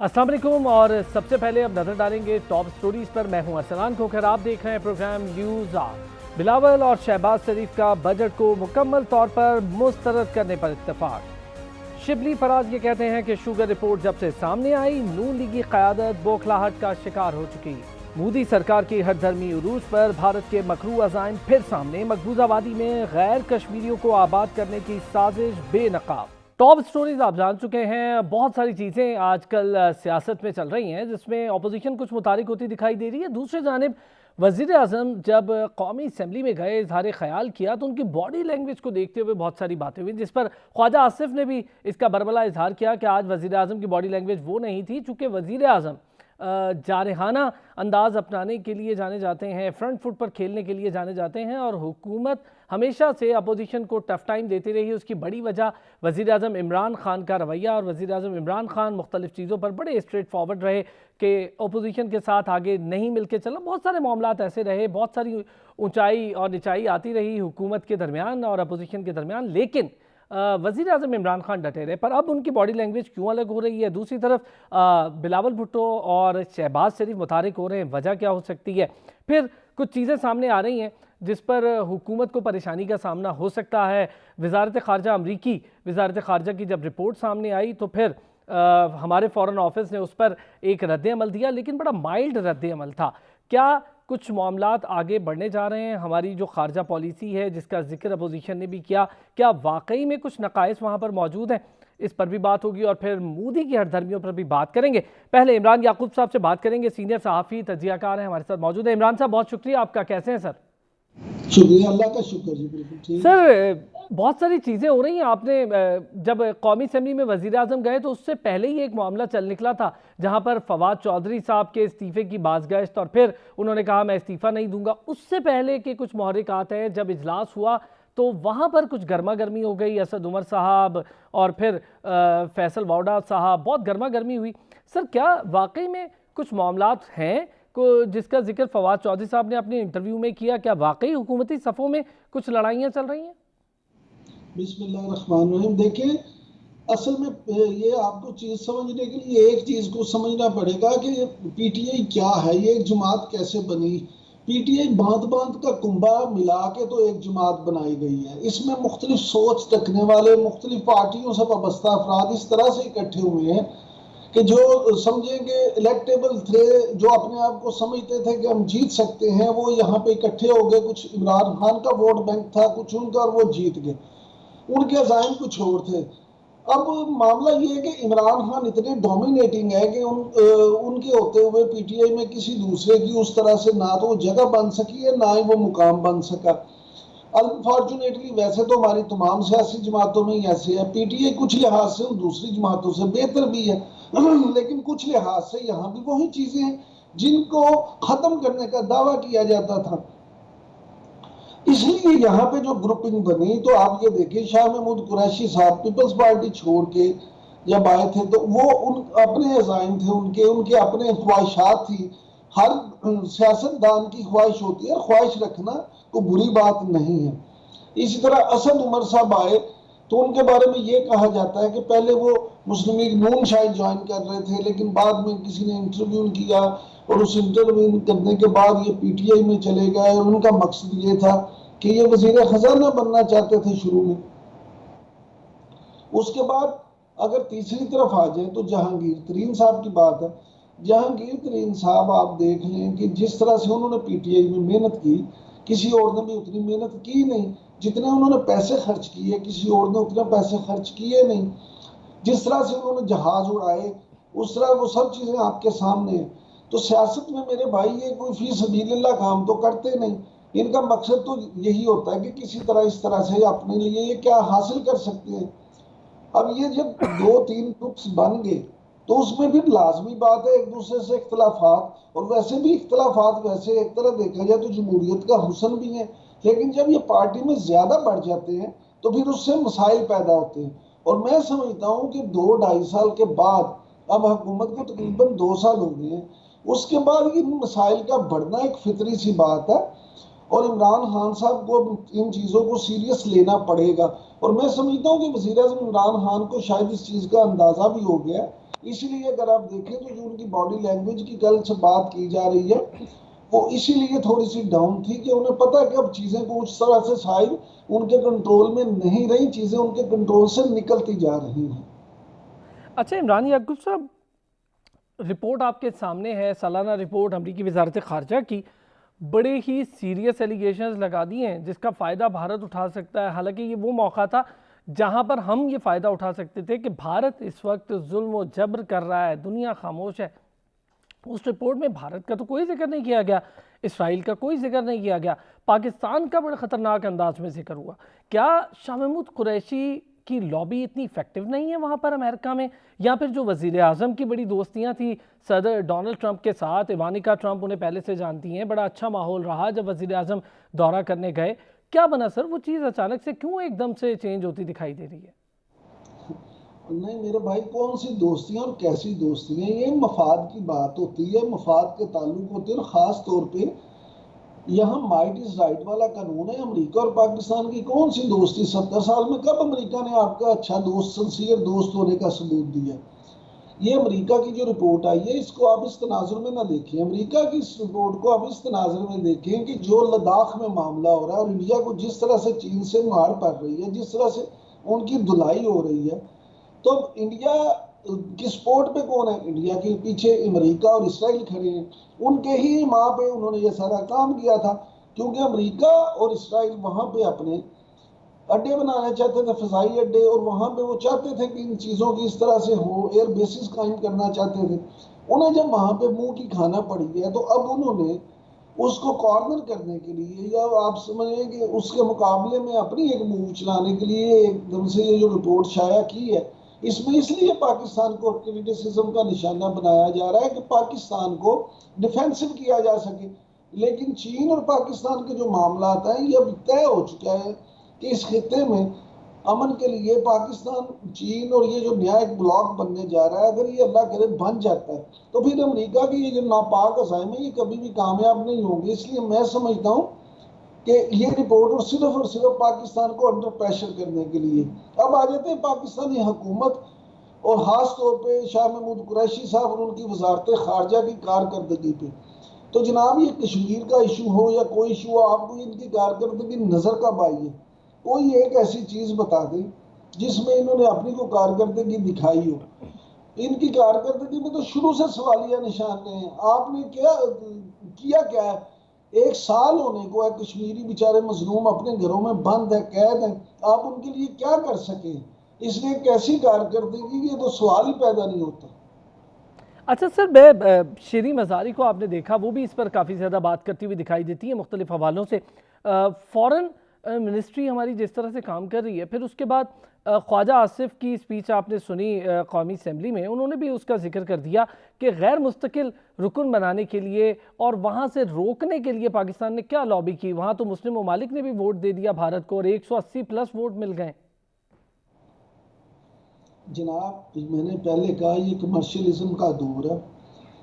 अस्सलाम वालेकुम और सबसे पहले अब नजर डालेंगे टॉप स्टोरीज पर। मैं हूं अरसलान खोखर, आप देख रहे हैं प्रोग्राम न्यूज आवर। बिलावल और शहबाज शरीफ का बजट को मुकम्मल तौर पर मुस्तरद करने पर इत्तेफाक। शिबली फराज ये कहते हैं कि शुगर रिपोर्ट जब से सामने आई नून लीगी क़यादत बौखलाहट का शिकार हो चुकी। मोदी सरकार की हरधर्मी उरूज पर भारत के मकरू अज़ाइम फिर सामने। मकबूजा वादी में गैर कश्मीरियों को आबाद करने की साजिश बेनकाब। टॉप स्टोरीज आप जान चुके हैं। बहुत सारी चीज़ें आजकल सियासत में चल रही हैं जिसमें अपोजिशन कुछ मुतारिक होती दिखाई दे रही है। दूसरी जानिब वज़ीर आज़म जब कौमी असम्बली में गए, इजहार ख्याल किया तो उनकी बॉडी लैंग्वेज को देखते हुए बहुत सारी बातें हुई, जिस पर ख्वाजा आसिफ ने भी इसका बरबला इजहार किया कि आज वज़ीर आज़म की बॉडी लैंग्वेज वो नहीं थी। चूँकि वज़ीर आज़म जारहाना अंदाज अपनाने के लिए जाने जाते हैं, फ्रंट फुट पर खेलने के लिए जाने जाते हैं और हुकूमत हमेशा से अपोजिशन को टफ टाइम देती रही। उसकी बड़ी वजह वज़ीर आज़म इमरान खान का रवैया, और वज़ीर आज़म इमरान खान मुख्तलिफ चीज़ों पर बड़े स्ट्रेट फॉरवर्ड रहे कि अपोजिशन के साथ आगे नहीं मिल के चलना। बहुत सारे मामलात ऐसे रहे, बहुत सारी ऊंचाई और निचाई आती रही हुकूमत के दरमियान और अपोजिशन के दरमियान, लेकिन वज़ीर आज़म इमरान खान डटे रहे। पर अब उनकी बॉडी लैंग्वेज क्यों अलग हो रही है? दूसरी तरफ बिलावल भुट्टो और शहबाज शरीफ मुतारिक हो रहे हैं, वजह क्या हो सकती है? फिर कुछ चीज़ें सामने आ रही हैं जिस पर हुकूमत को परेशानी का सामना हो सकता है। वज़ारत ख़ारजा अमरीकी वज़ारत ख़ारजा की जब रिपोर्ट सामने आई तो फिर हमारे फ़ॉरेन ऑफिस ने उस पर एक रद्द-ए-अमल दिया, लेकिन बड़ा माइल्ड रद्द-ए-अमल था। क्या कुछ मामलात आगे बढ़ने जा रहे हैं? हमारी जो खारजा पॉलिसी है जिसका जिक्र अपोजिशन ने भी किया, क्या वाकई में कुछ नकाइस वहाँ पर मौजूद हैं? इस पर भी बात होगी और फिर मोदी की हरधर्मियों पर भी बात करेंगे। पहले इमरान याकूब साहब से बात करेंगे, सीनियर सहाफ़ी तजियाकार हैं, हमारे साथ मौजूद है। इमरान साहब बहुत शुक्रिया आपका, कैसे हैं सर? शुक्रिया, अल्लाह का शुक्र जी, बिल्कुल ठीक। सर बहुत सारी चीज़ें हो रही हैं। आपने जब कौमी असम्बली में वज़ीर आज़म गए तो उससे पहले ही एक मामला चल निकला था जहां पर फवाद चौधरी साहब के इस्तीफ़े की बाज़गश्त, और फिर उन्होंने कहा मैं इस्तीफ़ा नहीं दूंगा। उससे पहले के कुछ महरिकात हैं, जब इजलास हुआ तो वहाँ पर कुछ गर्मा गर्मी हो गई, असद उमर साहब और फिर फैसल वाउडा साहब, बहुत गर्मा गर्मी हुई। सर क्या वाकई में कुछ मामलात हैं को जिसका जिक्र फवाद चौधरी साहब ने अपने इंटरव्यू में किया? क्या वाकई हुकूमती सफ़ों में कुछ लड़ाइयाँ चल रही हैं? बिस्मिल्लाहिर्रहमानिर्रहीम। देखिए, असल में ये आपको चीज समझने के लिए एक चीज को समझना पड़ेगा कि पीटीआई क्या है, ये एक जमात कैसे बनी। पीटीआई बांध बांध का कुंभा मिला के तो एक जमात बनाई गई है। इसमें मुख्तलिफ सोच रखने वाले मुख्तलिफ पार्टियों से वाबस्ता अफराद इस तरह से इकट्ठे हुए हैं कि जो समझेंगे इलेक्टेबल थे, जो अपने आप को समझते थे कि हम जीत सकते हैं, वो यहाँ पे इकट्ठे हो गए। कुछ इमरान खान का वोट बैंक था, कुछ उनका, और वो जीत गए। उनके अजाइम कुछ और थे। अब मामला ये है कि इमरान खान इतने डोमिनेटिंग है कि उनके होते हुए पीटीआई में किसी दूसरे की उस तरह से ना तो वो जगह बन सकी है, ना ही वो मुकाम बन सका। अनफॉर्चुनेटली वैसे तो हमारी तमाम सियासी जमातों में ही ऐसे है। पीटीआई कुछ लिहाज से दूसरी जमातों से बेहतर भी है, लेकिन कुछ लिहाज से यहाँ भी वही चीजें हैं जिनको खत्म करने का दावा किया जाता था। इसलिए यहाँ पे जो ग्रुपिंग बनी, तो आप ये देखिए, शाह महमूद कुरैशी साहब पीपल्स पार्टी छोड़ के जब आए थे तो वो उन अपने अजाइम थे, उनके उनके अपने ख्वाहिशात थी। हर सियासतदान की ख्वाहिश होती है, ख्वाहिश रखना कोई बुरी बात नहीं है। इसी तरह असद उमर साहब आए तो उनके बारे में ये कहा जाता है कि पहले वो मुस्लिम लीग नून शायद ज्वाइन कर रहे थे, लेकिन बाद में किसी ने इंटरव्यू किया और उस इंटरव्यू करने के बाद ये पीटीआई में चले गए। और उनका मकसद ये था कि ये वजीर खजाना बनना चाहते थे शुरू में। उसके बाद अगर तीसरी तरफ आ जाए तो जहांगीर तरीन साहब की बात है। जहांगीर तरीन साहब आप देख लें कि जिस तरह से उन्होंने पीटीआई में मेहनत की, किसी और ने भी उतनी मेहनत की नहीं। जितने उन्होंने पैसे खर्च किए, किसी और ने उतने पैसे खर्च किए नहीं। जिस तरह से उन्होंने जहाज उड़ाए, उस तरह वो सब चीजें आपके सामने है। तो सियासत में मेरे भाई ये कोई फी सबीलिल्लाह काम तो करते नहीं। इनका मकसद तो यही होता है कि किसी तरह इस तरह से अपने लिए ये क्या हासिल कर सकते हैं। अब ये जब दो तीन ग्रुप्स बन गए तो उसमें फिर लाजमी बात है एक दूसरे से इख्तलाफात, और वैसे भी इख्तलाफात वैसे एक तरह देखा जाए तो जमहूरियत का हुस्न भी है। लेकिन जब ये पार्टी में ज्यादा बढ़ जाते हैं तो फिर उससे मसाइल पैदा होते हैं। और मैं समझता हूँ कि 2-2.5 साल के बाद, अब हुकूमत को तकरीबन 2 साल हो गए हैं, उसके बाद इन मसाइल का बढ़ना एक फितरी सी बात है। और इमरान खान साहब को इन चीज़ों को सीरियस लेना पड़ेगा। और मैं समझता हूँ कि वज़ीर-ए-आज़म इमरान खान को शायद इस चीज़ का अंदाज़ा भी हो गया इसलिए अगर आप देखें तो जो उनकी बॉडी लैंग्वेज की कल से बात की जा रही है, वो इसीलिए थोड़ी सी डाउन थी कि उन्हें पता है कि अब चीजें को उस तरह से शायद उनके कंट्रोल में नहीं रही, चीजें उनके कंट्रोल से निकलती जा रही हैं। अच्छा इमरान याकूब साहब, रिपोर्ट आपके सामने है, सालाना रिपोर्ट अमरीकी वजारत ख़ारजा की, बड़े ही सीरियस एलिगेशंस लगा दिए हैं जिसका फ़ायदा भारत उठा सकता है। हालांकि ये वो मौका था जहां पर हम ये फ़ायदा उठा सकते थे कि भारत इस वक्त जुल्म व जबर कर रहा है, दुनिया खामोश है। उस रिपोर्ट में भारत का तो कोई जिक्र नहीं किया गया, इसराइल का कोई जिक्र नहीं किया गया, पाकिस्तान का बड़ा ख़तरनाक अंदाज में जिक्र हुआ। क्या शाह महमूद कुरैशी की लॉबी इतनी इफेक्टिव नहीं है वहाँ पर अमेरिका में, या फिर जो वज़ीर आज़म की बड़ी दोस्तियाँ थी सदर डोनाल्ड ट्रंप के साथ, इवानिका ट्रंप उन्हें पहले से जानती हैं, बड़ा अच्छा माहौल रहा जब वज़ीर आज़म दौरा करने गए, क्या बना सर वो चीज़ अचानक से क्यों एकदम से चेंज होती दिखाई दे रही है? नहीं मेरे भाई, कौन सी दोस्तियां और कैसी दोस्तियां, ये मफाद की बात होती है, मफाद के ताल्लुक होते हैं। और खास तौर पे यहाँ माइट इज राइट वाला कानून है। अमेरिका और पाकिस्तान की कौन सी दोस्ती, 70 साल में कब अमेरिका ने आपका अच्छा दोस्त, सिंसियर दोस्त होने का सबूत दिया? ये अमेरिका की जो रिपोर्ट आई है, इसको आप इस तनाजुर में ना देखें। अमेरिका की इस रिपोर्ट को आप इस तनाजुर में देखें कि जो लद्दाख में मामला हो रहा है और इंडिया को जिस तरह से चीन से मार पड़ रही है, जिस तरह से उनकी धुलाई हो रही है, तो इंडिया की सपोर्ट पे कौन है? इंडिया के पीछे अमेरिका और इसराइल खड़े हैं। उनके ही माँ पे उन्होंने ये सारा काम किया था, क्योंकि अमेरिका और इसराइल वहां पे अपने अड्डे बनाना चाहते थे, फजाई अड्डे, और वहां पे वो चाहते थे कि इन चीजों की इस तरह से हो, एयर बेसिस कायम करना चाहते थे। उन्हें जब वहां पे मुंह की खाना पड़ी है, तो अब उन्होंने उसको कॉर्नर करने के लिए, या आप समझिए कि उसके मुकाबले में अपनी एक मूव चलाने के लिए एकदम से ये जो रिपोर्ट शाया की है, इसमें इसलिए पाकिस्तान को क्रिटिसिज्म का निशाना बनाया जा रहा है कि पाकिस्तान को डिफेंसिव किया जा सके। लेकिन चीन और पाकिस्तान के जो मामला है, ये अब तय हो चुका है कि इस खिते में अमन के लिए पाकिस्तान, चीन और ये जो नया एक ब्लॉक बनने जा रहा है, अगर ये अल्लाह करे बन जाता है, तो फिर अमेरिका की ये जो नापाक अज़ाइम है, ये कभी भी कामयाब नहीं होंगे। इसलिए मैं समझता हूँ कि ये रिपोर्ट और सिर्फ पाकिस्तान को अंडर प्रेशर करने के लिए। अब आ जाते हैं पाकिस्तानी हुकूमत और खास तौर पे शाह महमूद कुरैशी साहब और उनकी वजारत खारजा की कारकर्दगी पे। तो जनाब, ये कश्मीर का इशू हो या कोई इशू हो, आपको इनकी कारकर्दगी नजर कब आई है? कोई एक ऐसी चीज बता दें जिसमें इन्होंने अपनी को कारकर्दगी दिखाई हो। इनकी कारकर्दगी में तो शुरू से सवालिया निशान हैं। आपने क्या किया, क्या है? 1 साल होने को है, कश्मीरी बेचारे मजलूम अपने घरों में बंद है, कैद है, आप उनके लिए क्या कर सके? इसलिए कैसी कारकर्दगी, ये तो सवाल ही पैदा नहीं होता। अच्छा सर, मैं शेरी मज़ारी को आपने देखा, वो भी इस पर काफ़ी ज़्यादा बात करती हुई दिखाई देती है मुख्तलिफ हवालों से। फ़ॉरेन मिनिस्ट्री हमारी जिस तरह से काम कर रही है, फिर उसके बाद ख्वाजा आसिफ की स्पीच आपने सुनी कौमी असम्बली में, उन्होंने भी उसका जिक्र कर दिया कि गैर मुस्तकिल रुकन बनाने के लिए और वहाँ से रोकने के लिए पाकिस्तान ने क्या लॉबी की। वहाँ तो मुस्लिम ममालिक ने भी वोट दे दिया भारत को और 180+ वोट मिल गए। जनाब, मैंने पहले कहा, ये कमर्शियलिज्म का दौर है।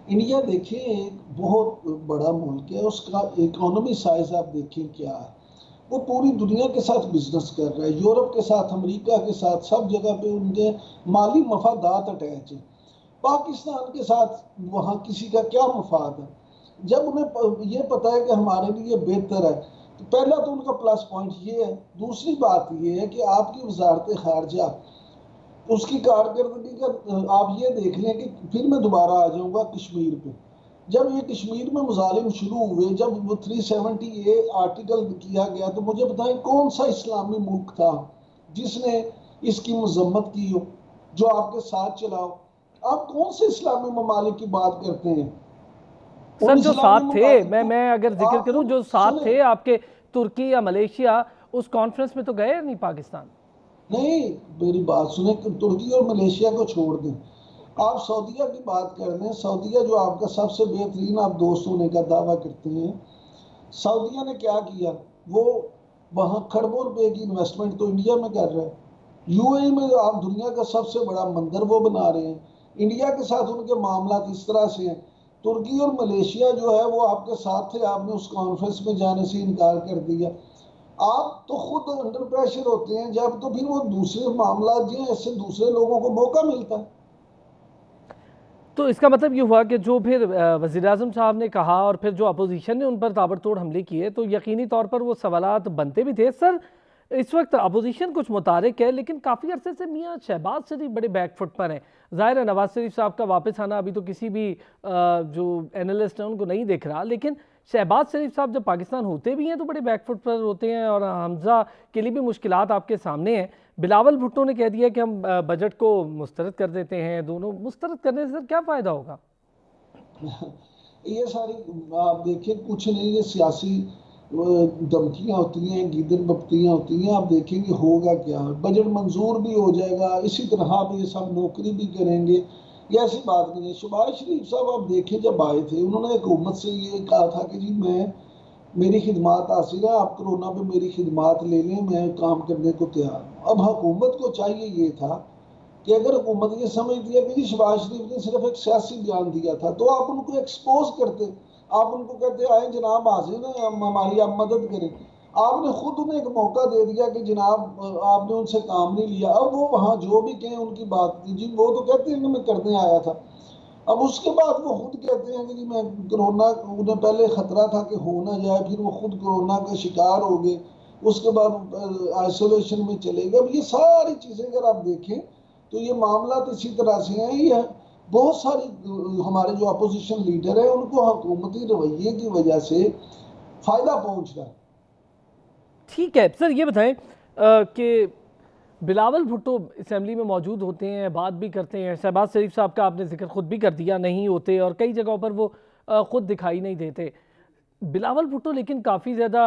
इंडिया देखिए एक बहुत बड़ा मुल्क है, उसका इकोनॉमी साइज आप देखें क्या है। वो पूरी दुनिया के साथ बिजनेस कर रहा है, यूरोप के साथ, अमेरिका के साथ, सब जगह पे उनके माली मफादात अटैच है। पाकिस्तान के साथ वहाँ किसी का क्या मफाद है? जब उन्हें ये पता है कि हमारे लिए बेहतर है, तो पहला तो उनका प्लस पॉइंट ये है। दूसरी बात ये है कि आपकी वजारत खारजा, उसकी कारकर्दगी का आप ये देख लें कि फिर मैं दोबारा आ जाऊंगा कश्मीर पे। जब ये कश्मीर में मुजालिम शुरू हुए, जब वो 370 आर्टिकल किया गया, तो मुझे बताएं कौन सा इस्लामी मुल्क था जिसने इसकी मजम्मत की हो, जो आपके साथ चलाओ? आप कौन से इस्लामी ममालिक की बात करते हैं? सर उन जो इस्लामी साथ थे, ममालिक को मैं अगर जिक्र आप करूं, उन जो साथ सुने, थे आपके तुर्की या मलेशिया, उस कॉन्फ्रेंस में तो गए नहीं पाकिस्तान। नहीं, मेरी बात सुने कि तुर्की और मलेशिया को छोड़ दें, आप सऊदीया की बात कर लें। सऊदीया जो आपका सबसे बेहतरीन आप दोस्त होने का दावा करते हैं, सऊदीया ने क्या किया? वो वहां खरबों रुपए की इन्वेस्टमेंट तो इंडिया में कर रहा है। यूएई में जो आप दुनिया का सबसे बड़ा मंदिर वो बना रहे हैं। इंडिया के साथ उनके मामला इस तरह से हैं। तुर्की और मलेशिया जो है वो आपके साथ थे, आपने उस कॉन्फ्रेंस में जाने से इनकार कर दिया। आप तो खुद अंडर प्रेशर होते हैं जब, तो फिर वो दूसरे मामला जो है, इससे दूसरे लोगों को मौका मिलता है। तो इसका मतलब ये हुआ कि जो फिर वज़ीर-ए-आज़म साहब ने कहा और फिर जो अपोजिशन ने उन पर ताबड़तोड़ हमले किए, तो यकीनी तौर पर वो सवालात बनते भी थे। सर, इस वक्त अपोजिशन कुछ मुतारिक है, लेकिन काफ़ी अरसे से मियाँ शहबाज शरीफ बड़े बैकफुट पर हैं। ज़ाहिर है नवाज शरीफ साहब का वापस आना अभी तो किसी भी जो एनालिस्ट हैं उनको नहीं दिख रहा, लेकिन शहबाज शरीफ साहब जब पाकिस्तान होते भी हैं तो बड़े बैकफुट पर होते हैं और हमजा के लिए भी मुश्किलात आपके सामने हैं। बिलावल भुट्टो ने कह दिया कि हम बजट को मुस्तरद कर देते हैं। दोनों मुस्तरद करने से सर क्या फ़ायदा होगा? ये सारी आप देखिए, कुछ नहीं, ये सियासी धमकियां होती हैं, गीदड़ बत्तियां होती हैं। आप देखेंगे होगा क्या, बजट मंजूर भी हो जाएगा, इसी तरह आप ये सब नौकरी भी करेंगे, ये ऐसी बात नहीं है। शहबाज शरीफ साहब आप देखें, जब आए थे उन्होंने हुकूमत से ये कहा था कि जी मैं, मेरी खिदमात हासिल है, आप कोरोना पे मेरी खिदमात ले लें, मैं काम करने को तैयार हूँ। अब हुकूमत को चाहिए ये था कि अगर हुकूमत ये समझती है कि जी शहबाज शरीफ ने सिर्फ एक सियासी बयान दिया था, तो आप उनको एक्सपोज करते, आप उनको कहते आए जनाब हाजिर हैं, हमारी आप मदद करें। आपने खुद उन्हें एक मौका दे दिया कि जनाब आपने उनसे काम नहीं लिया। अब वो वहाँ जो भी कहें उनकी बात जी, वो तो कहते हैं कि मैं करने आया था। अब उसके बाद वो खुद कहते हैं कि जी मैं कोरोना, उन्हें पहले खतरा था कि हो ना जाए, फिर वो खुद कोरोना का शिकार हो गए, उसके बाद आइसोलेशन में चले गए। अब ये सारी चीजें अगर आप देखें तो ये मामला तो इसी तरह से हैं। ये बहुत सारी हमारे जो अपोजिशन लीडर है उनको हुकूमती रवैये की वजह से फायदा पहुंच रहा है। ठीक है सर, ये बताएं कि बिलावल भुट्टो असम्बली में मौजूद होते हैं, बात भी करते हैं। शहबाज शरीफ साहब का आपने जिक्र खुद भी कर दिया, नहीं होते और कई जगहों पर वो खुद दिखाई नहीं देते। बिलावल भुट्टो लेकिन काफ़ी ज़्यादा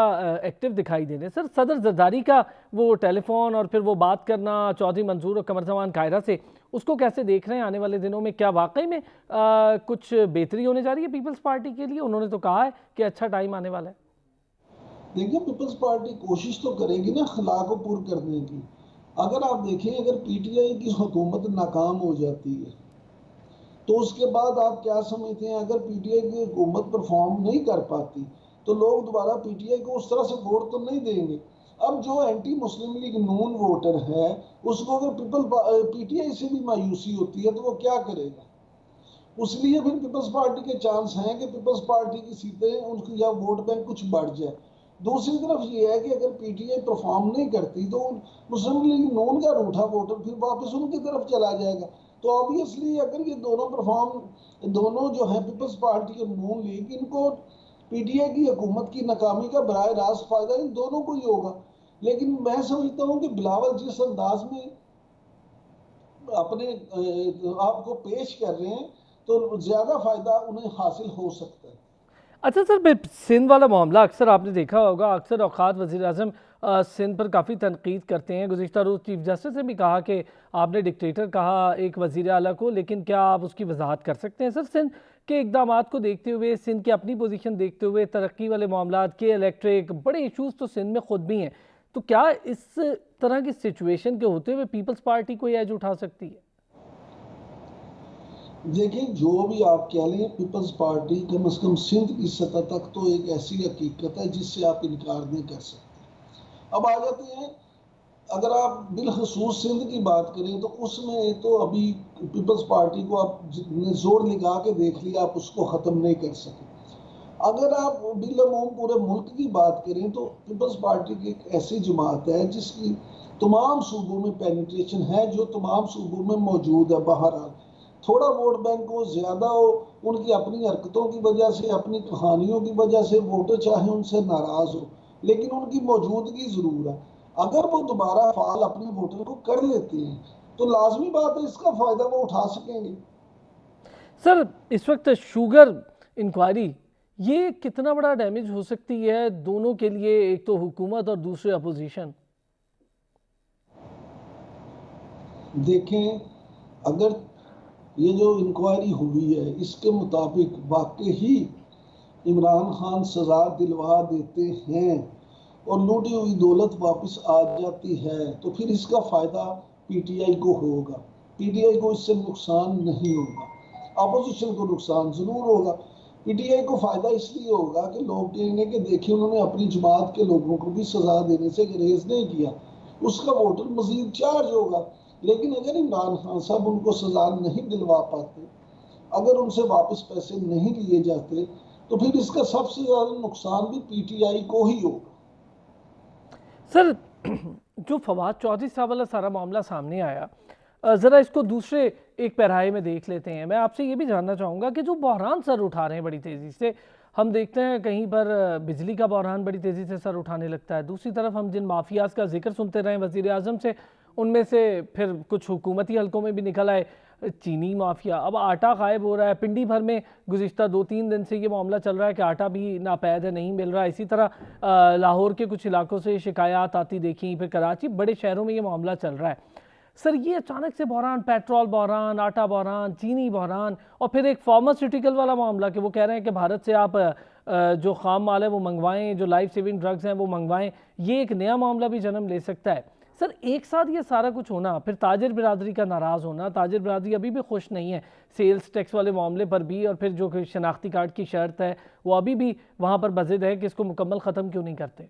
एक्टिव दिखाई दे रहे हैं। सर, सदर जरदारी का वो टेलीफोन और फिर वो बात करना चौधरी मंसूर और कमर जमान कायरा से, उसको कैसे देख रहे हैं आने वाले दिनों में? क्या वाकई में कुछ बेहतरी होने जा रही है पीपल्स पार्टी के लिए? उन्होंने तो कहा है कि अच्छा टाइम आने वाला है। देखिए, पीपल्स पार्टी कोशिश तो करेगी ना खला को पूर्ण करने की। अगर आप देखें, अगर पीटीआई की हुकूमत नाकाम हो जाती है तो उसके बाद आप क्या समझते हैं, अगर पीटीआई की हुकूमत परफॉर्म नहीं कर पाती तो लोग दोबारा पीटीआई को उस तरह से वोट तो नहीं देंगे। अब जो एंटी मुस्लिम लीग नून वोटर है, उसको अगर पीटीआई से भी मायूसी होती है तो वो क्या करेगा? उसलिए फिर पीपल्स पार्टी के चांस हैं कि पीपल्स पार्टी की सीटें उनकी या वोट बैंक कुछ बढ़ जाए। दूसरी तरफ ये है कि अगर पीटीआई परफॉर्म नहीं करती तो मुस्लिम लीग नून का रूठा वोटर फिर वापस उनकी तरफ चला जाएगा। तो ऑब्वियसली अगर ये दोनों परफॉर्म, दोनों जो है पीपल्स पार्टी और नून लीग, इनको पीटीआई की हुकूमत की नाकामी का बराह रास्त फायदा इन दोनों को ही होगा। लेकिन मैं समझता हूँ कि बिलावल जिस अंदाज में अपने आपको पेश कर रहे हैं तो ज्यादा फायदा उन्हें हासिल हो सकता है। अच्छा सर, फिर सिंध वाला मामला अक्सर आपने देखा होगा, अक्सर औकात वज़ीर आज़म सिंध पर काफ़ी तनकीद करते हैं। गुज़िश्ता रोज़ चीफ जस्टिस ने भी कहा कि आपने डिक्टेटर कहा एक वज़ीर आला को, लेकिन क्या आप उसकी वजाहत कर सकते हैं? सर, सिंध के इकदाम को देखते हुए, सिंध की अपनी पोजीशन देखते हुए, तरक्की वाले मामला के इलेक्ट्रिक बड़े इशूज़ तो सिंध में खुद भी हैं, तो क्या इस तरह की सिचुएशन के होते हुए पीपल्स पार्टी को एज उठा सकती है? देखिए, जो भी आप कह लें, पीपल्स पार्टी कम से कम सिंध की सतह तक तो एक ऐसी हकीकत है जिससे आप इनकार नहीं कर सकते। अब आ जाते हैं, अगर आप बिलखसूस सिंध की बात करें तो उसमें तो अभी पीपल्स पार्टी को आप जितने जोर लगा के देख लिया, आप उसको ख़त्म नहीं कर सके। अगर आप बिलअमूम पूरे मुल्क की बात करें तो पीपल्स पार्टी की एक ऐसी जमात है जिसकी तमाम सूबों में पेनिट्रेशन है, जो तमाम सूबों में मौजूद है। बहरहाल थोड़ा वोट बैंक हो, ज़्यादा हो, उनकी अपनी हरकतों की वजह से, अपनी कहानियों की वजह से वोटर चाहे उनसे नाराज़ हो, लेकिन उनकी मौजूदगी ज़रूर है। अगर वो दोबारा फाल अपने वोटर को कर लेते हैं तो लाजमी बात है इसका फ़ायदा वो उठा सकेंगे। सर, इस वक्त शुगर इंक्वायरी ये कितना बड़ा डैमेज हो सकती है दोनों के लिए, एक तो हुकूमत और दूसरे अपोजिशन? देखें, अगर ये जो इंक्वायरी हुई है इसके मुताबिक वाकई ही इमरान खान सजा दिलवा देते हैं और लूटी हुई दौलत वापस आ जाती है तो फिर इसका फायदा पीटीआई को होगा। पीटीआई को इससे नुकसान नहीं होगा, अपोजिशन को नुकसान जरूर होगा। पीटीआई को फायदा इसलिए होगा कि लोग कहेंगे कि देखिए उन्होंने अपनी जमात के लोगों को भी सजा देने से गुरेज नहीं किया, उसका वोटर मजीद चार्ज होगा। लेकिन अगर इमरान खान साहब उनको सजा नहीं दिलवा पाते अगर उनसे वापस पैसे नहीं लिए जाते तो फिर इसका सबसे ज्यादा नुकसान भी पीटीआई को ही होगा। सर, जो फवाद चौधरी साहब वाला सारा मामला सामने आया, ज़रा इसको दूसरे एक पैराए में देख लेते हैं। मैं आपसे ये भी जानना चाहूँगा कि जो बहरान सर उठा रहे हैं बड़ी तेज़ी से, हम देखते हैं कहीं पर बिजली का बहरान बड़ी तेज़ी से सर उठाने लगता है, दूसरी तरफ हम जिन माफियाज का जिक्र सुनते रहे वज़ीर आज़म से, उनमें से फिर कुछ हुकूमती हलकों में भी निकल आए चीनी माफिया। अब आटा गायब हो रहा है पिंडी भर में, गुज़िश्ता 2-3 दिन से ये मामला चल रहा है कि आटा भी नापैद है, नहीं मिल रहा। इसी तरह लाहौर के कुछ इलाकों से शिकायत आती देखी, फिर कराची, बड़े शहरों में ये मामला चल रहा है। सर, ये अचानक से बहरान, पेट्रोल बहरान, आटा बहरान, चीनी बहरान, और फिर एक फार्मास्यूटिकल वाला मामला कि वो कह रहे हैं कि भारत से आप जो खाम माल है वो मंगवाएं, जो लाइफ सेविंग ड्रग्स हैं वो मंगवाएं। ये एक नया मामला भी जन्म ले सकता है। सर, एक साथ ये सारा कुछ होना, फिर ताजिर बिरादरी का नाराज़ होना, ताजिर बिरादरी अभी भी खुश नहीं है सेल्स टैक्स वाले मामले पर भी, और फिर जो शनाख्ती कार्ड की शर्त है वो अभी भी वहाँ पर बज़िद है कि इसको मुकम्मल ख़त्म क्यों नहीं करते।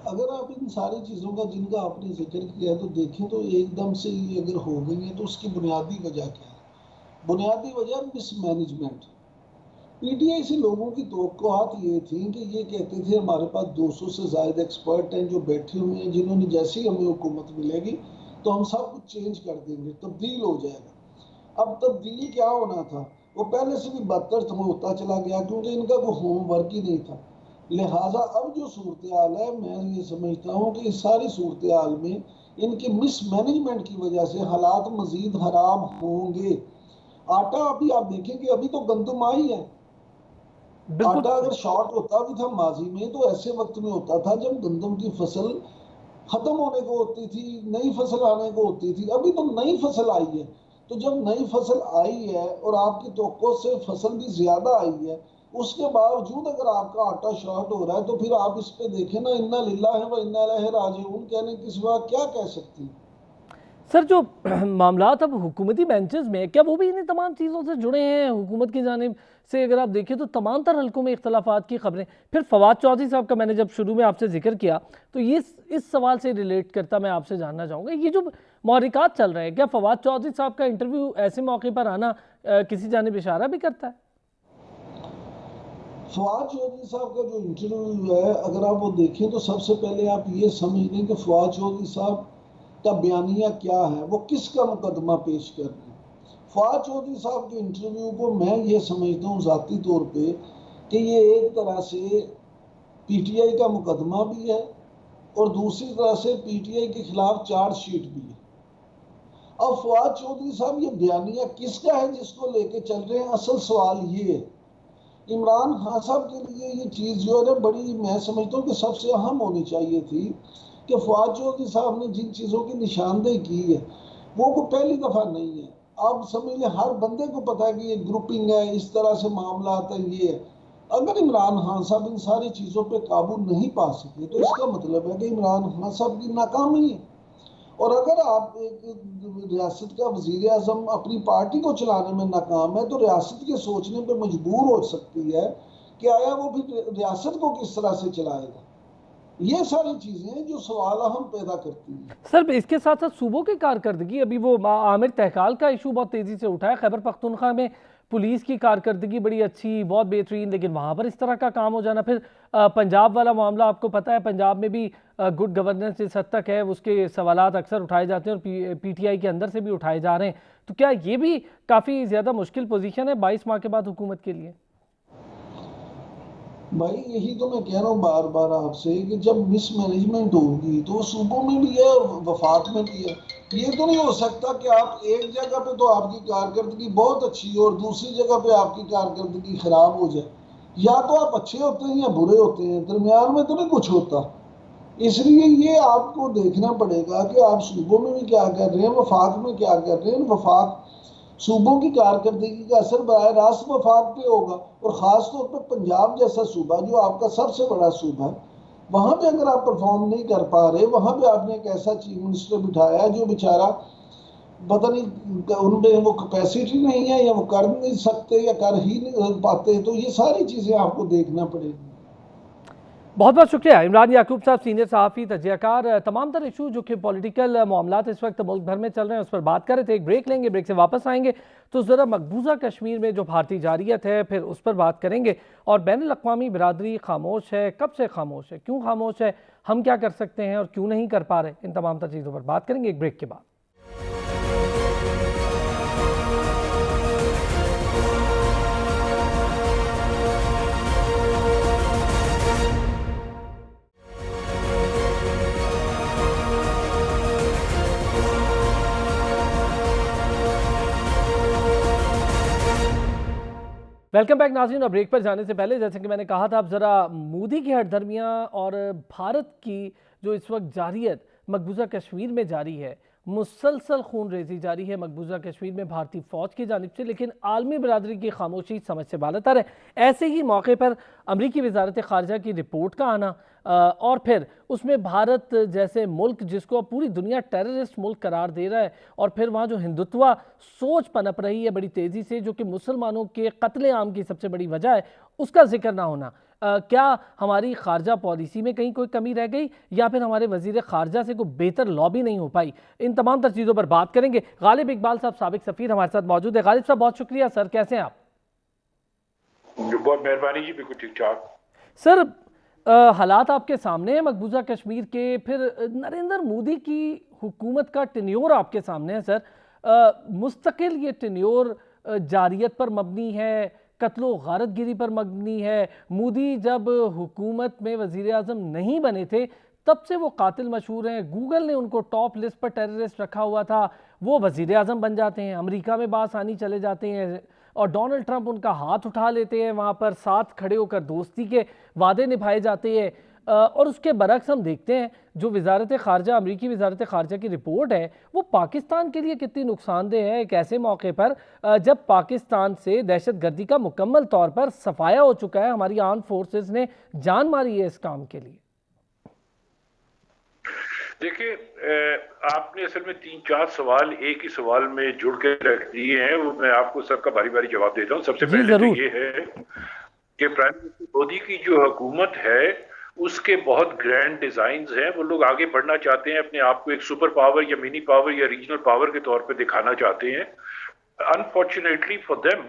अगर आप इन सारी चीज़ों का जिनका आपने जिक्र किया तो देखें तो एकदम से ये अगर हो गई है तो उसकी बुनियादी वजह क्या है? बुनियादी वजह मिसमैनेजमेंट। पीटीआई से लोगों की तवक्कुआत ये थी कि ये कहते थे हमारे पास 200 से ज़ायद एक्सपर्ट हैं जो बैठे हुए हैं, जिन्होंने जैसे ही हमें हुकूमत मिलेगी तो हम सब कुछ चेंज कर देंगे, तब्दील हो जाएगा। अब तब्दील क्या होना था, वो पहले से भी बदतर होता चला गया क्योंकि इनका कोई होमवर्क ही नहीं था। लिहाजा अब जो सूरत हाल है, मैं ये समझता हूँ कि इस सारी सूरत हाल में इनके मिसमैनेजमेंट की वजह से हालात मजीद खराब होंगे। आटा अभी आप देखें कि अभी तो गंदम आई है। बिल्कुल आटा सही। अगर शॉर्ट होता भी था माजी में तो ऐसे वक्त में होता था जब गंदम की फसल खत्म होने को होती थी, नई फसल आने को होती थी। अभी तो नई फसल आई है, तो जब नई फसल आई है और आपकी तवक्को से फसल भी ज्यादा आई है, उसके बावजूद अगर आपका आटा शॉर्ट हो रहा है तो फिर आप इस पे देखें ना, इन्ना लिल्लाह व इन्ना इलैहि राजिऊन कहने के सिवा क्या कह सकती है। सर, जो मामलात अब हुकूमती बेंचेस में, क्या वो भी इन्हीं तमाम चीज़ों से जुड़े हैं हुकूमत की जानिब से? अगर आप देखें तो तमाम तर हल्कों में इख्तलाफात की खबरें। फिर फवाद चौधरी साहब का मैंने जब शुरू में आपसे जिक्र किया तो ये इस सवाल से रिलेट करता मैं आपसे जानना चाहूँगा, ये जो महरिकात चल रहे हैं, क्या फवाद चौधरी साहब का इंटरव्यू ऐसे मौके पर आना किसी जानिब इशारा भी करता है? फवाद चौधरी साहब का जो इंटरव्यू है, अगर आप वो देखें तो सबसे पहले आप ये समझ लें कि फवाद चौधरी साहब का बयानिया क्या है, वो किसका मुकदमा पेश कर रहे हैं। फवाद चौधरी साहब के इंटरव्यू को मैं ये समझता हूँ ज़ाती तौर पे कि ये एक तरह से पीटीआई का मुकदमा भी है और दूसरी तरह से पीटीआई के खिलाफ चार्जशीट भी है। अब फवाद चौधरी साहब ये बयानिया किसका है जिसको लेके चल रहे हैं, असल सवाल ये है। इमरान खान साहब के लिए ये चीज़ जो है ना बड़ी, मैं समझता हूँ कि सबसे अहम होनी चाहिए थी कि फवाद चौधरी साहब ने जिन चीज़ों की निशानदेही की है वो को पहली दफ़ा नहीं है। आप समझ लें हर बंदे को पता है कि ये ग्रुपिंग है, इस तरह से मामला आता है, ये है। अगर इमरान खान साहब इन सारी चीज़ों पे काबू नहीं पा सके तो इसका मतलब है कि इमरान खान साहब की नाकामी है। और अगर आप एक रियासत का वजीर आजम अपनी पार्टी को चलाने में नाकाम है तो रियासत के सोचने पे मजबूर हो सकती है कि आया वो फिर रियासत को किस तरह से चलाएगा। ये सारी चीजें हैं जो सवाल हम पैदा करती हैं। सर, इसके साथ साथ सूबों की कारकर्दगी, अभी वो आमिर तहकाल का इशू बहुत तेज़ी से उठा है। खैबर पख्तूनख्वा में पुलिस की कारकर्दगी बड़ी अच्छी, बहुत बेहतरीन, लेकिन वहाँ पर इस तरह का काम हो जाना। फिर पंजाब वाला मामला आपको पता है, पंजाब में भी गुड गवर्नेंस जिस हद तक है उसके सवालात अक्सर उठाए जाते हैं और पीटीआई के अंदर से भी उठाए जा रहे हैं। तो क्या ये भी काफ़ी ज़्यादा मुश्किल पोजीशन है 22 माह के बाद हुकूमत के लिए? भाई यही तो मैं कह रहा हूँ बार बार आपसे कि जब मिसमैनेजमेंट होगी तो सूबों में भी है और वफाक में भी है। ये तो नहीं हो सकता कि आप एक जगह पे तो आपकी कारकर्दगी बहुत अच्छी हो और दूसरी जगह पे आपकी कारकर्दगी खराब हो जाए। या तो आप अच्छे होते हैं या बुरे होते हैं, दरमियान में तो नहीं कुछ होता। इसलिए ये आपको देखना पड़ेगा कि आप सूबों में भी क्या कर रहे हैं, वफाक में क्या कर रहे हैं। वफाक सूबों की कारकर्दगी का असर बराह रास्त वफाक पे होगा और ख़ास तौर पर पंजाब जैसा सूबा जो आपका सबसे बड़ा सूबा है, वहाँ पे अगर आप परफॉर्म नहीं कर पा रहे, वहाँ पे आपने एक ऐसा चीफ मिनिस्टर बिठाया है जो बेचारा पता नहीं उनमें वो कैपेसिटी नहीं है या वो कर नहीं सकते या कर ही नहीं पाते। तो ये सारी चीज़ें आपको देखना पड़ेगी। बहुत बहुत शुक्रिया इमरान याकूब साहब, सीनियर सहाफ़ी तजज़ियाकार। तमाम तर इशू जो कि पॉलिटिकल मामलात इस वक्त मुल्क भर में चल रहे हैं उस पर बात कर रहे थे। एक ब्रेक लेंगे, ब्रेक से वापस आएंगे तो ज़रा मकबूजा कश्मीर में जो भारतीय जारियत है फिर उस पर बात करेंगे। और बैनुल अक़वामी बिरादरी खामोश है, कब से खामोश है, क्यों खामोश है, हम क्या कर सकते हैं और क्यों नहीं कर पा रहे, इन तमाम तर चीज़ों पर बात करेंगे एक ब्रेक के बाद। वेलकम बैक नाज़रीन। और ब्रेक पर जाने से पहले जैसे कि मैंने कहा था, अब ज़रा मोदी की हठधर्मियाँ और भारत की जो इस वक्त जारियत मकबूजा कश्मीर में जारी है, मुसलसल खून रेजी जारी है मकबूजा कश्मीर में भारतीय फ़ौज की जानिब से, लेकिन आलमी बरादरी की खामोशी समझ से बालतर है। ऐसे ही मौके पर अमरीकी वजारत ख़ारजा की रिपोर्ट का आना और फिर उसमें भारत जैसे मुल्क जिसको अब पूरी दुनिया टेररिस्ट मुल्क करार दे रहा है, और फिर वहाँ जो हिंदुत्वा सोच पनप रही है बड़ी तेज़ी से, जो कि मुसलमानों के कत्ले आम की सबसे बड़ी वजह है, उसका जिक्र ना होना, क्या हमारी खारजा पॉलिसी में कहीं कोई कमी रह गई या फिर हमारे वजीर खारजा से कोई बेहतर लॉबी नहीं हो पाई? इन तमाम तर चीज़ों पर बात करेंगे। गालिब इकबाल साहब, साबिक सफ़ीर, हमारे साथ मौजूद है। गालिब साहब बहुत शुक्रिया सर, कैसे हैं आप? बहुत मेहरबानी जी, बिल्कुल ठीक ठाक सर। हालात आपके सामने हैं मकबूजा कश्मीर के, फिर नरेंद्र मोदी की हुकूमत का टेन्योर आपके सामने है सर। मुस्तकिल ये टेन्योर जारियत पर मबनी है, कत्लो गारतगिरी पर मबनी है। मोदी जब हुकूमत में वजीर आज़म नहीं बने थे तब से वो कातिल मशहूर हैं। गूगल ने उनको टॉप लिस्ट पर टेररिस्ट रखा हुआ था, वो वजीर आज़म बन जाते हैं, अमेरिका में बासानी चले जाते हैं और डोनाल्ड ट्रंप उनका हाथ उठा लेते हैं, वहाँ पर साथ खड़े होकर दोस्ती के वादे निभाए जाते हैं। और उसके बरक्स हम देखते हैं जो वजारत ख़ारजा, अमरीकी वजारत ख़ारजा की रिपोर्ट है वो पाकिस्तान के लिए कितनी नुकसानदेह है, एक ऐसे मौके पर जब पाकिस्तान से दहशत गर्दी का मुकम्मल तौर पर सफाया हो चुका है, हमारी आर्म फोर्सेस ने जान मारी है इस काम के लिए। देखिए, आपने असल में 3-4 सवाल एक ही सवाल में जुड़ के रख दिए हैं, वो मैं आपको सबका बारी बारी जवाब देता हूँ। सबसे पहले तो ये है कि प्राइम मिनिस्टर मोदी की जो हुकूमत है उसके बहुत ग्रैंड डिजाइन्स हैं। वो लोग आगे बढ़ना चाहते हैं, अपने आप को एक सुपर पावर या मिनी पावर या रीजनल पावर के तौर पे दिखाना चाहते हैं। अनफॉर्चुनेटली फॉर देम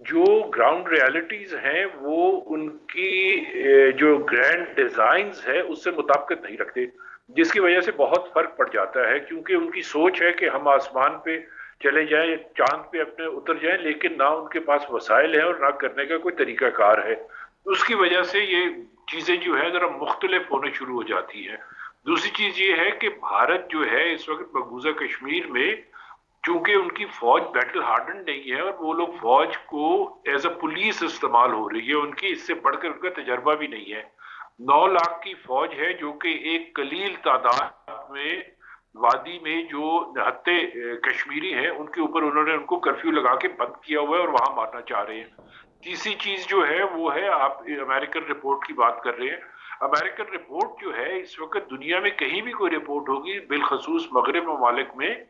जो ग्राउंड रियलिटीज हैं वो उनकी जो ग्रैंड डिजाइन्स है उससे मुताबिकत नहीं रखते, जिसकी वजह से बहुत फर्क पड़ जाता है। क्योंकि उनकी सोच है कि हम आसमान पे चले जाएं, चांद पे अपने उतर जाएं, लेकिन ना उनके पास वसाइल है और ना करने का कोई तरीकाकार है। उसकी वजह से ये चीजें जो है जरा मुख्तलिफ होने शुरू हो जाती है। दूसरी चीज ये है कि भारत जो है इस वक्त मकबूजा कश्मीर में, चूंकि उनकी फौज बैटल हार्डन नहीं है और वो लोग फौज को एज अ पुलिस इस्तेमाल हो रही है, उनकी इससे बढ़कर उनका तजर्बा भी नहीं है। 9 लाख की फौज है जो कि एक कलील तादाद में वादी में जो निहत्ते कश्मीरी हैं उनके ऊपर उन्होंने उनको कर्फ्यू लगा के बंद किया हुआ है और वहां मारना चाह रहे हैं। तीसरी चीज जो है वो है, आप अमेरिकन रिपोर्ट की बात कर रहे हैं। अमेरिकन रिपोर्ट जो है इस वक्त दुनिया में कहीं भी कोई रिपोर्ट होगी, बिलखसूस मगरब ममालिक में,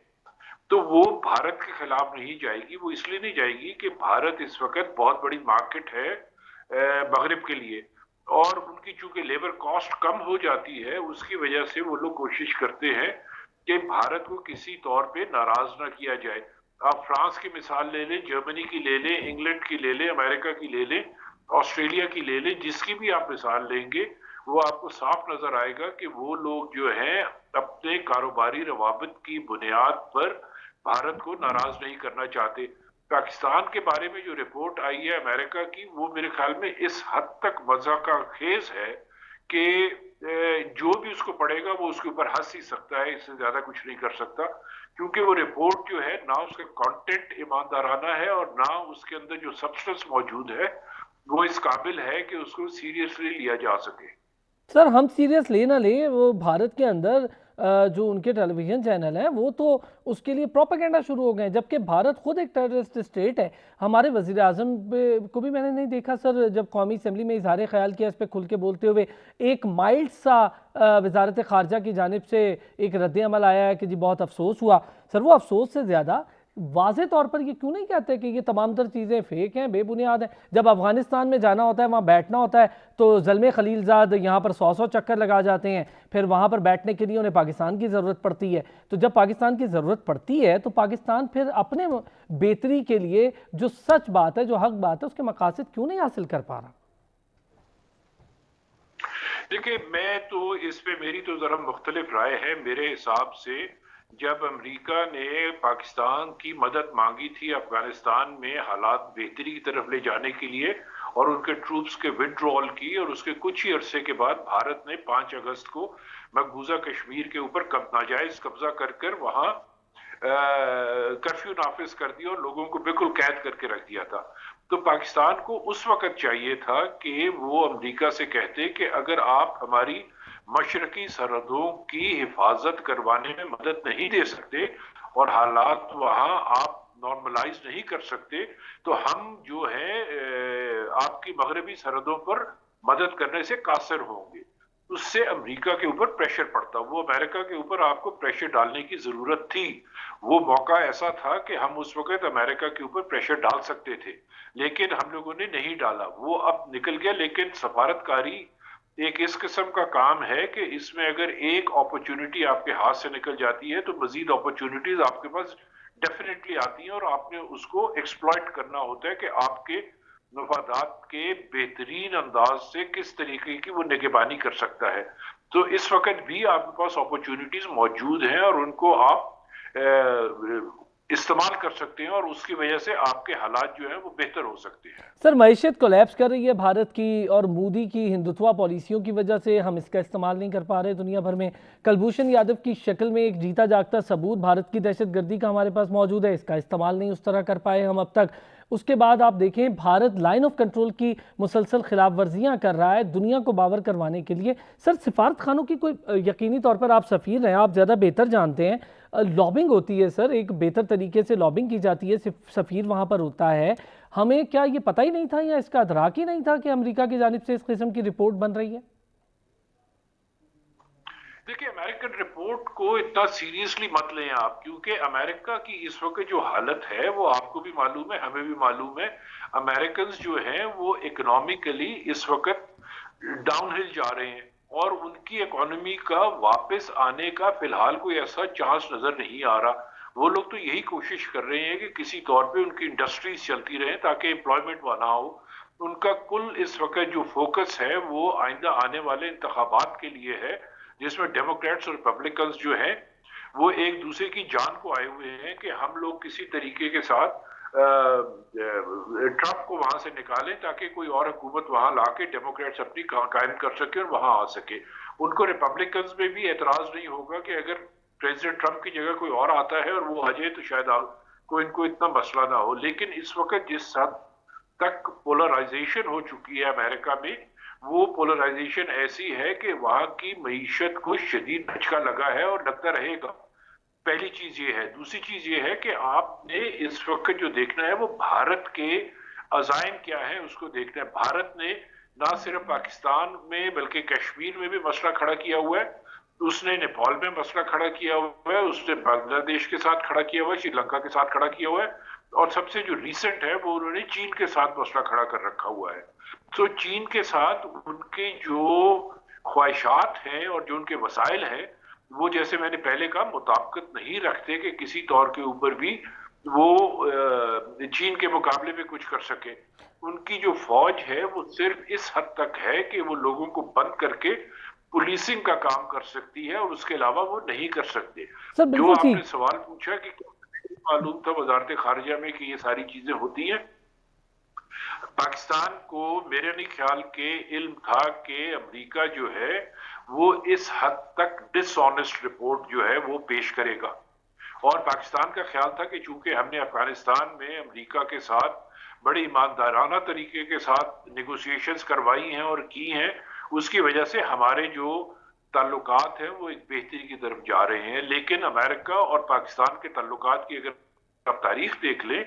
तो वो भारत के खिलाफ नहीं जाएगी। वो इसलिए नहीं जाएगी कि भारत इस वक्त बहुत बड़ी मार्केट है मगरब के लिए, और उनकी चूंकि लेबर कॉस्ट कम हो जाती है उसकी वजह से वो लोग कोशिश करते हैं कि भारत को किसी तौर पे नाराज ना किया जाए। आप फ्रांस की मिसाल ले लें, जर्मनी की ले लें, इंग्लैंड की ले लें, अमेरिका की ले लें, ऑस्ट्रेलिया की ले लें, जिसकी भी आप मिसाल लेंगे वो आपको साफ नजर आएगा कि वो लोग जो हैं अपने कारोबारी रवाबित की बुनियाद पर भारत को नाराज नहीं करना चाहते। पाकिस्तान के बारे में जो रिपोर्ट आई है अमेरिका की, वो मेरे ख्याल में इस हद तक मज़ाक़ खेज है कि जो भी उसको पढ़ेगा वो उसके ऊपर हंस ही सकता है, इससे ज्यादा कुछ नहीं कर सकता। क्योंकि वो रिपोर्ट जो है ना उसका कंटेंट ईमानदाराना है और ना उसके अंदर जो सब्सटेंस मौजूद है वो इस काबिल है कि उसको सीरियसली लिया जा सके। सर हम सीरियस ले ना ले, वो भारत के अंदर जो उनके टेलीविज़न चैनल हैं वो तो उसके लिए प्रोपेगेंडा शुरू हो गए, जबकि भारत खुद एक टेररिस्ट स्टेट है। हमारे वज़ीर आज़म को भी मैंने नहीं देखा सर जब कौमी असम्बली में इजहार ख्याल किया इस पर खुल के बोलते हुए। एक माइल्ड सा वजारत ख़ारजा की जानिब से एक रद्द अमल आया है कि जी बहुत अफसोस हुआ। सर वो अफसोस से ज़्यादा वाज़े तौर पर ये क्यों नहीं कहते कि ये तमाम तर चीज़ें फेक हैं, बेबुनियाद हैं? जब अफ़गानिस्तान में जाना होता है, वहाँ बैठना होता है, तो ज़ल्मे खलीलज़ाद यहाँ पर 100-100 चक्कर लगा जाते हैं, फिर वहाँ पर बैठने के लिए उन्हें पाकिस्तान की ज़रूरत पड़ती है। तो जब पाकिस्तान की ज़रूरत पड़ती है, तो पाकिस्तान फिर अपने बेहतरी के लिए जो सच बात है, जो हक़ बात है, उसके मकासद क्यों नहीं हासिल कर पा रहा? देखिए, मैं तो इस पे मेरी तो ज़रा मुख्तलिफ राय है। मेरे हिसाब से जब अमेरिका ने पाकिस्तान की मदद मांगी थी अफगानिस्तान में हालात बेहतरी की तरफ ले जाने के लिए और उनके ट्रूप्स के विड्रॉल की, और उसके कुछ ही अरसे के बाद भारत ने 5 अगस्त को मकबूजा कश्मीर के ऊपर नाजायज कब्जा कर कर वहाँ कर्फ्यू नाफिज कर दिया और लोगों को बिल्कुल कैद करके रख दिया था। तो पाकिस्तान को उस वक्त चाहिए था कि वो अमेरिका से कहते कि अगर आप हमारी मशरकी सरहदों की हिफाजत करवाने में मदद नहीं दे सकते और हालात वहां आप नॉर्मलाइज नहीं कर सकते, तो हम जो है आपकी मगरबी सरहदों पर मदद करने से कासिर होंगे। उससे अमेरिका के ऊपर प्रेशर पड़ता, वो अमेरिका के ऊपर आपको प्रेशर डालने की जरूरत थी। वो मौका ऐसा था कि हम उस वक्त अमेरिका के ऊपर प्रेशर डाल सकते थे, लेकिन हम लोगों ने नहीं डाला। वो अब निकल गया। लेकिन सफारतकारी एक इस किस्म का काम है कि इसमें अगर एक अपॉर्चुनिटी आपके हाथ से निकल जाती है तो मजीद अपॉर्चुनिटीज आपके पास डेफिनेटली आती हैं और आपने उसको एक्सप्लॉइट करना होता है कि आपके मफादात के बेहतरीन अंदाज से किस तरीके की वो निगरानी कर सकता है। तो इस वक्त भी आपके पास अपॉर्चुनिटीज मौजूद हैं और उनको आप इस्तेमाल कर सकते हैं और उसकी वजह से आपके हालात जो है वो बेहतर हो सकते हैं। सर, मईशत कोलैप्स कर रही है भारत की और मोदी की हिंदुत्वा पॉलिसियों की वजह से हम इसका इस्तेमाल नहीं कर पा रहे दुनिया भर में। कुलभूषण यादव की शक्ल में एक जीता जागता सबूत भारत की दहशतगर्दी का हमारे पास मौजूद है, इसका इस्तेमाल नहीं उस तरह कर पाए हम अब तक। उसके बाद आप देखें, भारत लाइन ऑफ कंट्रोल की मुसलसल खिलाफ वर्जियाँ कर रहा है दुनिया को बावर करवाने के लिए। सर, सिफारत खानों की कोई यकीनी तौर पर आप सफ़ीर हैं, आप ज़्यादा बेहतर जानते हैं, लॉबिंग होती है सर, एक बेहतर तरीके से लॉबिंग की जाती है, सफ़ीर वहाँ पर होता है। हमें क्या ये पता ही नहीं था या इसका अदराक ही नहीं था कि अमेरिका की जानिब से इस किस्म की रिपोर्ट बन रही है? देखिए, अमेरिकन रिपोर्ट को इतना सीरियसली मत लें आप, क्योंकि अमेरिका की इस वक्त जो हालत है वो आपको भी मालूम है, हमें भी मालूम है। अमेरिकन जो हैं वो इकोनॉमिकली इस वक्त डाउनहिल जा रहे हैं और उनकी इकोनॉमी का वापस आने का फिलहाल कोई ऐसा चांस नजर नहीं आ रहा। वो लोग तो यही कोशिश कर रहे हैं कि किसी तौर पे उनकी इंडस्ट्रीज चलती रहे ताकि एम्प्लॉयमेंट बना हो। उनका कुल इस वक्त जो फोकस है वो आइंदा आने वाले इंतखाबात के लिए है, जिसमें डेमोक्रेट्स और रिपब्लिकन्स जो हैं वो एक दूसरे की जान को आए हुए हैं कि हम लोग किसी तरीके के साथ ट्रंप को वहां से निकालें ताकि कोई और हुकूमत वहां लाके डेमोक्रेट्स अपनी कायम कर सके और वहां आ सके। उनको रिपब्लिकन्स में भी एतराज नहीं होगा कि अगर प्रेसिडेंट ट्रंप की जगह कोई और आता है और वो आ जाए तो शायद कोई इनको इतना मसला ना हो। लेकिन इस वक्त जिस हद तक पोलराइजेशन हो चुकी है अमेरिका में, वो पोलराइजेशन ऐसी है कि वहां की मईशत को शदीद झटका लगा है और लगता रहेगा। पहली चीज ये है। दूसरी चीज ये है कि आपने इस वक्त जो देखना है वो भारत के अजाइम क्या है उसको देखना है। भारत ने ना सिर्फ पाकिस्तान में बल्कि कश्मीर में भी मसला खड़ा किया हुआ है, उसने नेपाल में मसला खड़ा किया हुआ है, उसने बांग्लादेश के साथ खड़ा किया हुआ है, श्रीलंका के साथ खड़ा किया हुआ है, और सबसे जो रिसेंट है वो उन्होंने चीन के साथ मसला खड़ा कर रखा हुआ है। तो चीन के साथ उनके जो ख्वाहिशात हैं और जो उनके वसाइल हैं वो, जैसे मैंने पहले कहा, मुताबिकत नहीं रखते कि किसी तौर के ऊपर भी वो चीन के मुकाबले में कुछ कर सके। उनकी जो फौज है वो सिर्फ इस हद तक है कि वो लोगों को बंद करके पुलिसिंग का काम कर सकती है और उसके अलावा वो नहीं कर सकते। जो आपने सवाल पूछा कि मालूम था वजारत खारजा में कि ये सारी चीजें होती हैं, पाकिस्तान को मेरे नहीं ख्याल के इल्म था कि अमेरिका जो है वो इस हद तक डिसऑनेस्ट रिपोर्ट जो है वो पेश करेगा। और पाकिस्तान का ख्याल था कि चूंकि हमने अफगानिस्तान में अमेरिका के साथ बड़ी ईमानदाराना तरीके के साथ नेगोशिएशंस करवाई हैं और की हैं, उसकी वजह से हमारे जो ताल्लुकात हैं वो एक बेहतरी की तरफ जा रहे हैं। लेकिन अमेरिका और पाकिस्तान के ताल्लुकात की अगर आप तारीख देख लें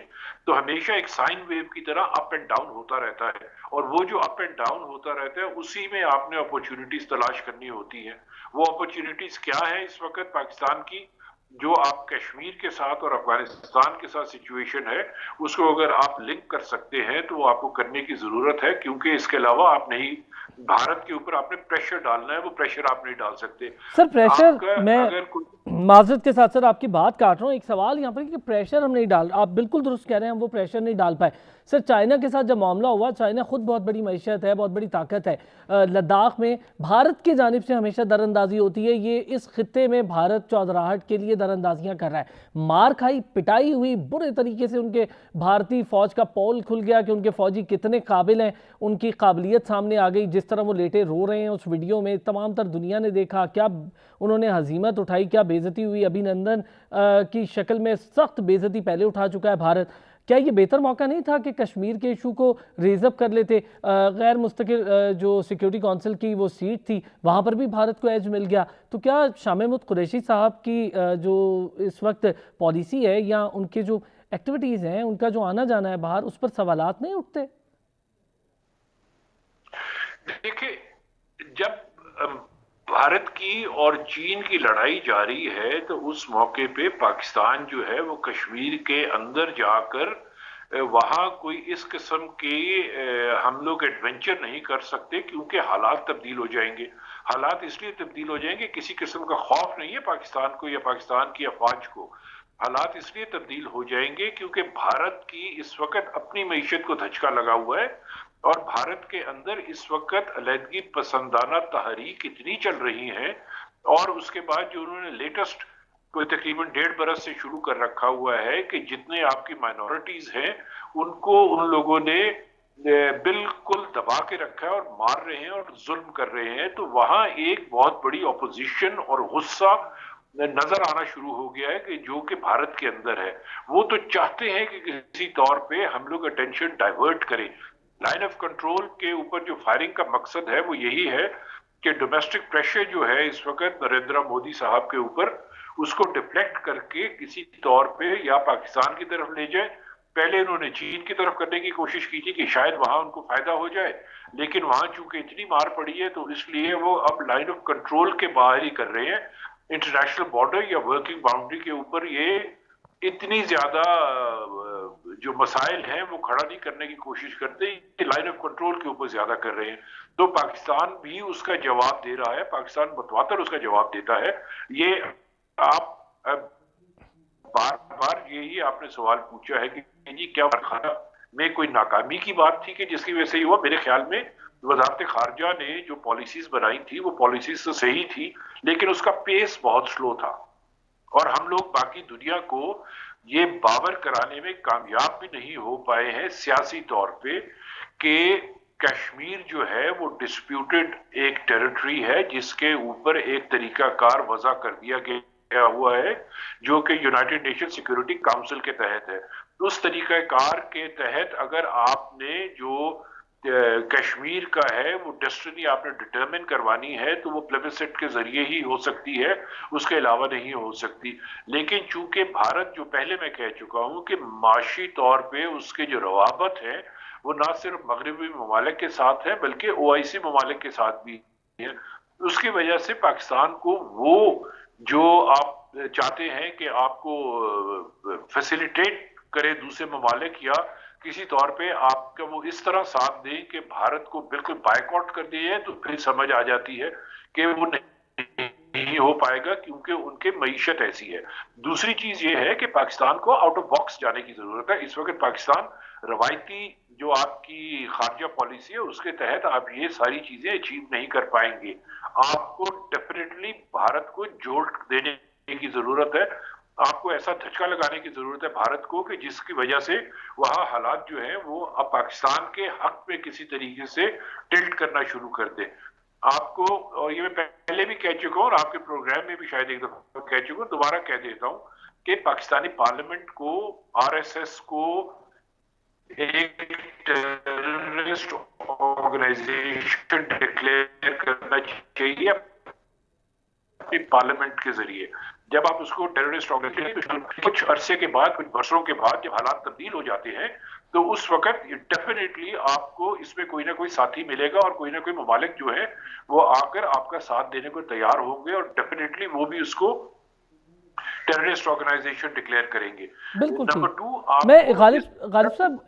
तो हमेशा एक साइन वेव की तरह अप एंड डाउन होता रहता है, और वो जो अप एंड डाउन होता रहता है उसी में आपने अपॉर्चुनिटीज तलाश करनी होती है। वो अपॉर्चुनिटीज क्या है इस वक्त पाकिस्तान की? जो आप कश्मीर के साथ और अफगानिस्तान के साथ सिचुएशन है उसको अगर आप लिंक कर सकते हैं तो वो आपको करने की जरूरत है, क्योंकि इसके अलावा आप नहीं, भारत के ऊपर आपने प्रेशर डालना है, वो प्रेशर आप नहीं डाल सकते। सर प्रेशर, आपका मैं अगर कोई माजरत के साथ सर आपकी बात काट रहा हूँ, एक सवाल यहाँ पर कि प्रेशर हम नहीं डाल, आप बिल्कुल दुरुस्त कह रहे हैं, हम वो प्रेशर नहीं डाल पाए। सर चाइना के साथ जब मामला हुआ, चाइना खुद बहुत बड़ी मैशियत है, बहुत बड़ी ताकत है, लद्दाख में भारत की जानिब से हमेशा दरअंदाजी होती है, ये इस खित्ते में भारत चौधराहट के लिए दरअंदाजियाँ कर रहा है, मार खाई पिटाई हुई बुरे तरीके से, उनके भारतीय फौज का पोल खुल गया कि उनके फौजी कितने काबिल हैं, उनकी काबिलियत सामने आ गई, जिस तरह वो लेटे रो रहे हैं उस वीडियो में तमाम तर दुनिया ने देखा, क्या उन्होंने हजीमत उठाई, क्या बेइज्जती हुई, अभिनंदन की शक्ल में सख्त बेइज्जती पहले उठा चुका है भारत। क्या ये बेहतर मौका नहीं था कि कश्मीर के इशू को रेजअप कर लेते? गैर मुस्तकिल जो सिक्योरिटी काउंसिल की वो सीट थी वहाँ पर भी भारत को एज मिल गया, तो क्या शाह महमूद कुरैशी साहब की जो इस वक्त पॉलिसी है या उनके जो एक्टिविटीज़ हैं, उनका जो आना जाना है बाहर, उस पर सवालात नहीं उठते? देखिए, जब भारत की और चीन की लड़ाई जारी है तो उस मौके पे पाकिस्तान जो है वो कश्मीर के अंदर जाकर वहां कोई इस किस्म के हम लोग एडवेंचर नहीं कर सकते, क्योंकि हालात तब्दील हो जाएंगे। हालात इसलिए तब्दील हो जाएंगे, किसी किस्म का खौफ नहीं है पाकिस्तान को या पाकिस्तान की अफवाज को। हालात इसलिए तब्दील हो जाएंगे क्योंकि भारत की इस वक्त अपनी मईशत को धचका लगा हुआ है और भारत के अंदर इस वक्त अलहदगी पसंदाना तहरीक इतनी चल रही है, और उसके बाद जो उन्होंने लेटेस्ट कोई तकरीबन 1.5 बरस से शुरू कर रखा हुआ है कि जितने आपकी माइनॉरिटीज हैं उनको उन लोगों ने बिल्कुल दबा के रखा है और मार रहे हैं और जुल्म कर रहे हैं, तो वहां एक बहुत बड़ी ऑपोजिशन और गुस्सा नजर आना शुरू हो गया है कि जो कि भारत के अंदर है। वो तो चाहते हैं कि किसी तौर पे हम लोग अटेंशन डाइवर्ट करें। लाइन ऑफ कंट्रोल के ऊपर जो फायरिंग का मकसद है वो यही है कि डोमेस्टिक प्रेशर जो है इस वक्त नरेंद्र मोदी साहब के ऊपर, उसको डिफ्लेक्ट करके किसी तौर पे या पाकिस्तान की तरफ ले जाए। पहले उन्होंने चीन की तरफ करने की कोशिश की थी कि शायद वहां उनको फायदा हो जाए, लेकिन वहां चूंकि इतनी मार पड़ी है तो इसलिए वो अब लाइन ऑफ कंट्रोल के बाहर ही कर रहे हैं। इंटरनेशनल बॉर्डर या वर्किंग बाउंड्री के ऊपर ये इतनी ज्यादा जो मसाइल हैं वो खड़ा नहीं करने की कोशिश करते, लाइन ऑफ कंट्रोल के ऊपर ज्यादा कर रहे हैं। तो पाकिस्तान भी उसका जवाब दे रहा है, पाकिस्तान बतवातर उसका जवाब देता है। ये आप बार बार यही आपने सवाल पूछा है कि जी क्या खाना में कोई नाकामी की बात थी कि जिसकी वजह से ही हुआ। मेरे ख्याल में वजारत खारजा ने जो पॉलिसीज बनाई थी वो पॉलिसीज तो सही थी, लेकिन उसका पेस बहुत स्लो था और हम लोग बाकी दुनिया को ये बावर कराने में कामयाब भी नहीं हो पाए हैं सियासी तौर पे कि कश्मीर जो है वो डिस्प्यूटेड एक टेरिटरी है जिसके ऊपर एक तरीकाकार वजह कर दिया गया हुआ है जो कि यूनाइटेड नेशन सिक्योरिटी काउंसिल के तहत है। उस तरीकाकार के तहत अगर आपने जो कश्मीर का है वो डेस्टिनी आपने डिटरमिन करवानी है तो वो प्लेबिससिट के जरिए ही हो सकती है, उसके अलावा नहीं हो सकती। लेकिन चूंकि भारत, जो पहले मैं कह चुका हूं कि माशी तौर पे उसके जो रवाबत है वो ना सिर्फ मगरबी ममालिक के साथ है बल्कि ओआईसी ममालिक के साथ भी है, उसकी वजह से पाकिस्तान को वो जो आप चाहते हैं कि आपको फैसिलिटेट करे दूसरे ममालिक या किसी तौर पे आपका वो इस तरह साथ दें कि भारत को बिल्कुल बायकॉट कर दिया है, तो फिर समझ आ जाती है कि वो नहीं हो पाएगा क्योंकि उनके मईशत ऐसी है। दूसरी चीज ये है कि पाकिस्तान को आउट ऑफ बॉक्स जाने की जरूरत है। इस वक्त पाकिस्तान रवायती जो आपकी खारजा पॉलिसी है उसके तहत आप ये सारी चीजें अचीव नहीं कर पाएंगे। आपको डेफिनेटली भारत को जोड़ देने की जरूरत है, आपको ऐसा धचका लगाने की जरूरत है भारत को कि जिसकी वजह से वहां हालात जो है वो अब पाकिस्तान के हक में किसी तरीके से टिल्ट करना शुरू कर दे। आपको, और ये मैं पहले भी कह चुका हूं और आपके प्रोग्राम में भी शायद एक दफा कह चुका हूं, दोबारा कह देता हूं कि पाकिस्तानी पार्लियामेंट को आरएसएस को एक टेररिस्ट ऑर्गेनाइजेशन डिक्लेयर करना चाहिए अपने पार्लियामेंट के जरिए। जब आप उसको टेररिस्ट ऑर्गेनाइजेशन कुछ अरसे के बाद, कुछ वर्षों के बाद जब हालात तब्दील हो जाते हैं तो उस वक्त डेफिनेटली आपको इसमें कोई ना कोई साथी मिलेगा और कोई ना कोई ममालिक जो है वो आकर आपका साथ देने को तैयार होंगे और डेफिनेटली वो भी उसको टेररिस्ट ऑर्गेनाइजेशन डिक्लेयर करेंगे। बिल्कुल नंबर ठीक। 2, मैं आपको गालिब साहब,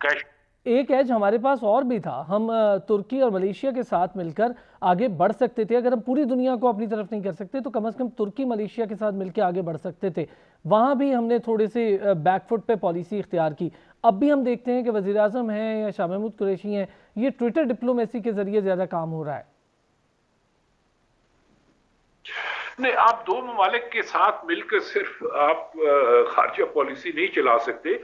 एक एज हमारे पास और भी था। हम तुर्की और मलेशिया के साथ मिलकर आगे बढ़ सकते थे। अगर हम पूरी दुनिया को अपनी तरफ नहीं कर सकते तो कम से कम तुर्की मलेशिया के साथ मिलकर आगे बढ़ सकते थे। वहाँ भी हमने थोड़े से बैकफुट पे पॉलिसी इख्तियार की। अब भी हम देखते हैं कि वज़ीर आज़म हैं या शाह महमूद कुरैशी हैं, ये ट्विटर डिप्लोमेसी के ज़रिए ज़्यादा काम हो रहा है। नहीं, आप दो ममालिक के साथ मिलकर सिर्फ आप खारजा पॉलिसी नहीं चला सकते।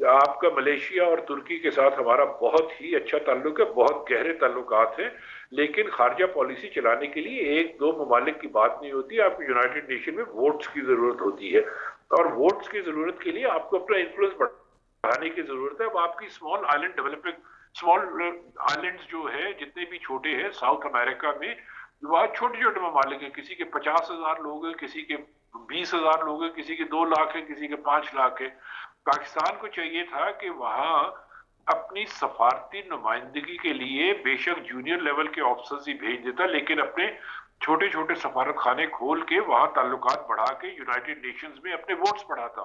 आपका मलेशिया और तुर्की के साथ हमारा बहुत ही अच्छा ताल्लुक है, बहुत गहरे ताल्लुकात हैं, लेकिन खारजा पॉलिसी चलाने के लिए एक दो ममालिक की बात नहीं होती। आपको यूनाइटेड नेशन में वोट्स की जरूरत होती है, और वोट्स की जरूरत के लिए आपको अपना इन्फ्लुएंस बढ़ाने की जरूरत है। अब आपकी small island developing, small islands जो है जितने भी छोटे हैं साउथ अमेरिका में, वह छोटे छोटे ममालिक हैं, किसी के 50,000 लोग हैं, किसी के 20,000 लोग हैं, किसी के 2 लाख हैं, किसी के 5 लाख है। पाकिस्तान को चाहिए था कि वहां अपनी सफारती नुमाइंदगी के लिए बेशक जूनियर लेवल के ऑफिसर्स ही भेज देता, लेकिन अपने छोटे छोटे सफारत खाने खोल के वहां ताल्लुकात बढ़ा के यूनाइटेड नेशंस में अपने वोट्स बढ़ाता।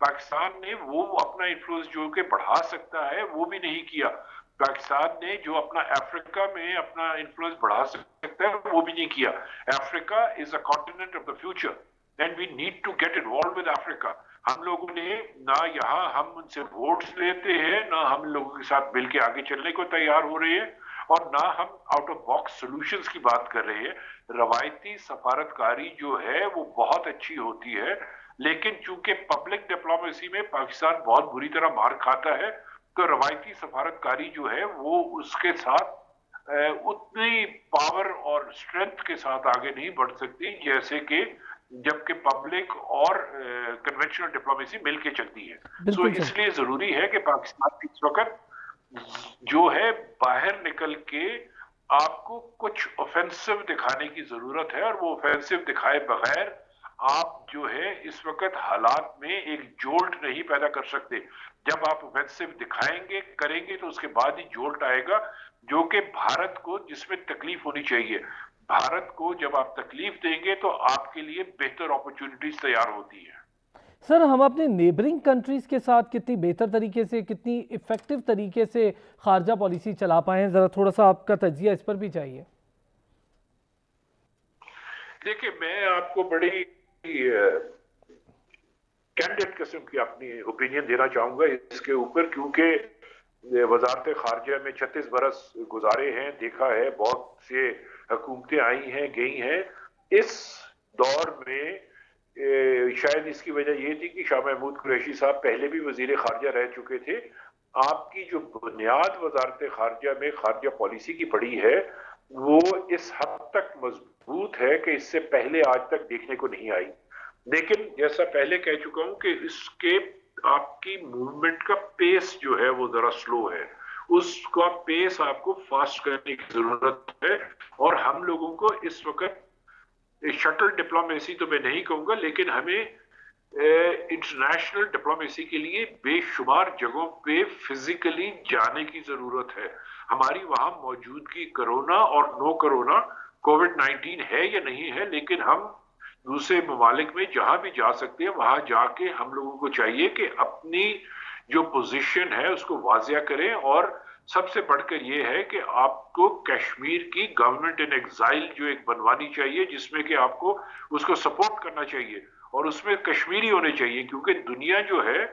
पाकिस्तान ने वो अपना इन्फ्लुएंस जो कि बढ़ा सकता है वो भी नहीं किया। पाकिस्तान ने जो अपना अफ्रीका में अपना इन्फ्लुएंस बढ़ा सकता है वो भी नहीं किया। Africa is a continent of the future and we need to get involve with Africa. हम लोगों ने ना यहाँ हम उनसे वोट्स लेते हैं, ना हम लोगों के साथ मिलकर आगे चलने को तैयार हो रहे हैं, और ना हम आउट ऑफ बॉक्स सॉल्यूशंस की बात कर रहे हैं। रवायती सफारतकारी जो है वो बहुत अच्छी होती है, लेकिन चूंकि पब्लिक डिप्लोमेसी में पाकिस्तान बहुत बुरी तरह मार खाता है, तो रवायती सफारतकारी जो है वो उसके साथ उतनी पावर और स्ट्रेंथ के साथ आगे नहीं बढ़ सकती जैसे कि जबकि पब्लिक और कन्वेंशनल डिप्लोमेसी मिलके चलती है। सो इसलिए जरूरी है कि पाकिस्तान इस वक्त जो है बाहर निकल के आपको कुछ ऑफेंसिव दिखाने की जरूरत है, और वो ऑफेंसिव दिखाए बगैर आप जो है इस वक्त हालात में एक जोल्ट नहीं पैदा कर सकते। जब आप ऑफेंसिव दिखाएंगे करेंगे तो उसके बाद ही जोल्ट आएगा, जो कि भारत को जिसमें तकलीफ होनी चाहिए। भारत को जब आप तकलीफ देंगे तो आपके लिए बेहतर अपॉर्चुनिटीज तैयार होती है। सर, हम अपने नेबरिंग कंट्रीज के साथ कितनी बेहतर तरीके से, कितनी इफेक्टिव तरीके से खारजा पॉलिसी चला पाए हैं, जरा थोड़ा सा आपका तजिया इस पर भी चाहिए। देखिए, मैं आपको बड़ी कैंडिडेट किस्म की अपनी ओपिनियन देना चाहूंगा इसके ऊपर, क्योंकि वजारत खारजा में 36 बरस गुजारे हैं, देखा है, बहुत से हुकूमतें आई हैं गई हैं। इस दौर में शायद इसकी वजह ये थी कि शाह महमूद कुरैशी साहब पहले भी वजीर खारजा रह चुके थे। आपकी जो बुनियाद वजारत खारजा में खारजा पॉलिसी की पड़ी है वो इस हद तक मजबूत है कि इससे पहले आज तक देखने को नहीं आई। लेकिन जैसा पहले कह चुका हूं कि इसके आपकी मूवमेंट का पेस जो है वो जरा स्लो है, उसका पेस आपको फास्ट करने की जरूरत है। और हम लोगों को इस वक्त शटल डिप्लोमेसी तो मैं नहीं कहूंगा, लेकिन हमें इंटरनेशनल डिप्लोमेसी के लिए बेशुमार जगहों पे फिजिकली जाने की जरूरत है। हमारी वहां मौजूदगी कोरोना और नो कोरोना कोविड-19 है या नहीं है, लेकिन हम दूसरे ममालिक में जहां भी जा सकते हैं वहां जाके हम लोगों को चाहिए कि अपनी जो पोजीशन है उसको वाजिया करें। और सबसे बढ़कर ये है कि आपको कश्मीर की गवर्नमेंट इन एग्जाइल जो एक बनवानी चाहिए, जिसमें कि आपको उसको सपोर्ट करना चाहिए, और उसमें कश्मीरी होने चाहिए, क्योंकि दुनिया जो है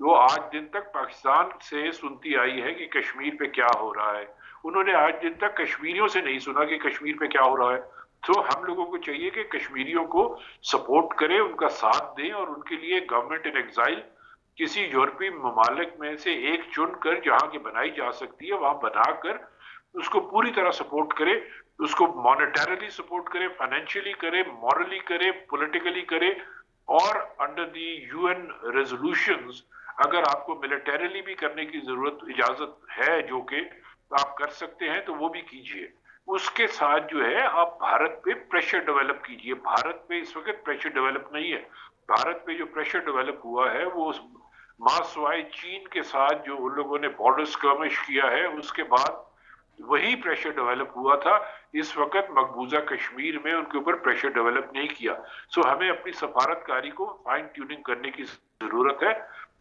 वो आज दिन तक पाकिस्तान से सुनती आई है कि कश्मीर पे क्या हो रहा है। उन्होंने आज दिन तक कश्मीरियों से नहीं सुना कि कश्मीर पे क्या हो रहा है। तो हम लोगों को चाहिए कि कश्मीरियों को सपोर्ट करें, उनका साथ दें, और उनके लिए गवर्नमेंट इन एग्जाइल किसी यूरोपीय ममालिक में से एक चुनकर जहां की बनाई जा सकती है वहां बनाकर उसको पूरी तरह सपोर्ट करे, उसको मॉनेटरीली सपोर्ट करे, फाइनेंशियली करे, मॉरली करे, पॉलिटिकली करे, और अंडर दी यूएन रेजोल्यूशंस अगर आपको मिलिटरीली भी करने की जरूरत इजाजत है जो कि आप कर सकते हैं तो वो भी कीजिए। उसके साथ जो है आप भारत पे प्रेशर डेवलप कीजिए। भारत पे इस वक्त प्रेशर डेवलप नहीं है। भारत पे जो प्रेशर डेवलप हुआ है वो मासवाई चीन के साथ जो उन लोगों ने बॉर्डर स्कर्मिश किया है, उसके बाद वही प्रेशर डेवलप हुआ था। इस वक्त मकबूजा कश्मीर में उनके ऊपर प्रेशर डेवलप नहीं किया। सो हमें अपनी सफारतकारी को फाइन ट्यूनिंग करने की जरूरत है,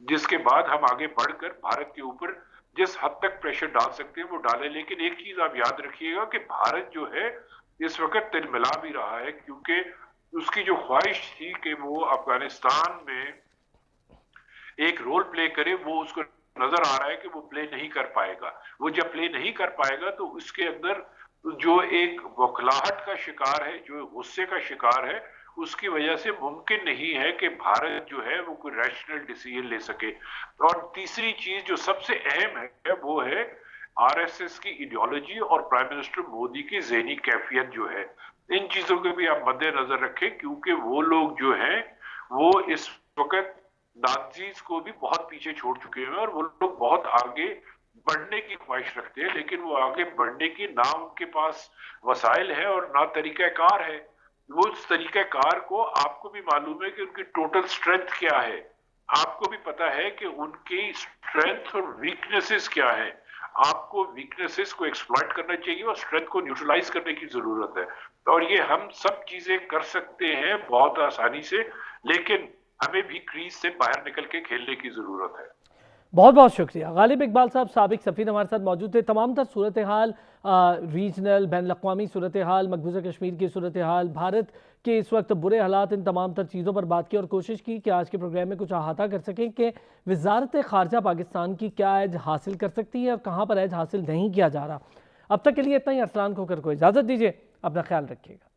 जिसके बाद हम आगे बढ़कर भारत के ऊपर जिस हद तक प्रेशर डाल सकते हैं वो डालें। लेकिन एक चीज आप याद रखिएगा कि भारत जो है इस वक्त तिलमिला भी रहा है, क्योंकि उसकी जो ख्वाहिश थी कि वो अफगानिस्तान में एक रोल प्ले करे, वो उसको नजर आ रहा है कि वो प्ले नहीं कर पाएगा। वो जब प्ले नहीं कर पाएगा तो उसके अंदर जो एक बौखलाहट का शिकार है, जो गुस्से का शिकार है, उसकी वजह से मुमकिन नहीं है कि भारत जो है वो कोई रैशनल डिसीजन ले सके। और तीसरी चीज जो सबसे अहम है वो है आरएसएस की इडियोलॉजी और प्राइम मिनिस्टर मोदी की ज़हनी कैफियत जो है। इन चीजों को भी आप मद्देनजर रखें, क्योंकि वो लोग जो हैं वो इस वक्त नाजीज को भी बहुत पीछे छोड़ चुके हैं और वो लोग बहुत आगे बढ़ने की ख्वाहिश रखते हैं, लेकिन वो आगे बढ़ने की ना उनके पास वसाइल है और ना तरीकाकार है। वो उस तरीकाकार को आपको भी मालूम है कि उनकी टोटल स्ट्रेंथ क्या है, आपको भी पता है कि उनकी स्ट्रेंथ और वीकनेसेस क्या है। आपको वीकनेसेस को एक्सप्लॉइट करना चाहिए और स्ट्रेंथ को न्यूट्रलाइज करने की जरूरत है। और ये हम सब चीजें कर सकते हैं बहुत आसानी से, लेकिन हमें भी क्रीज से बाहर निकल के खेलने की जरूरत है। बहुत बहुत शुक्रिया। गालिब इकबाल साहब साबिक सफ़ीर हमारे साथ मौजूद थे। तमाम तर सूरत हाल, रीजनल बैन अवी सूरत हाल, मकबूजा कश्मीर की सूरत हाल, भारत के इस वक्त बुरे हालात, इन तमाम तर चीज़ों पर बात की और कोशिश की कि आज के प्रोग्राम में कुछ अहाता कर सकें कि वजारत ख़ारजा पाकिस्तान की क्या एज हासिल कर सकती है और कहाँ पर एज हासिल नहीं किया जा रहा। अब तक के लिए इतना ही। अरसलान खोखर को इजाज़त दीजिए, अपना ख्याल रखिएगा।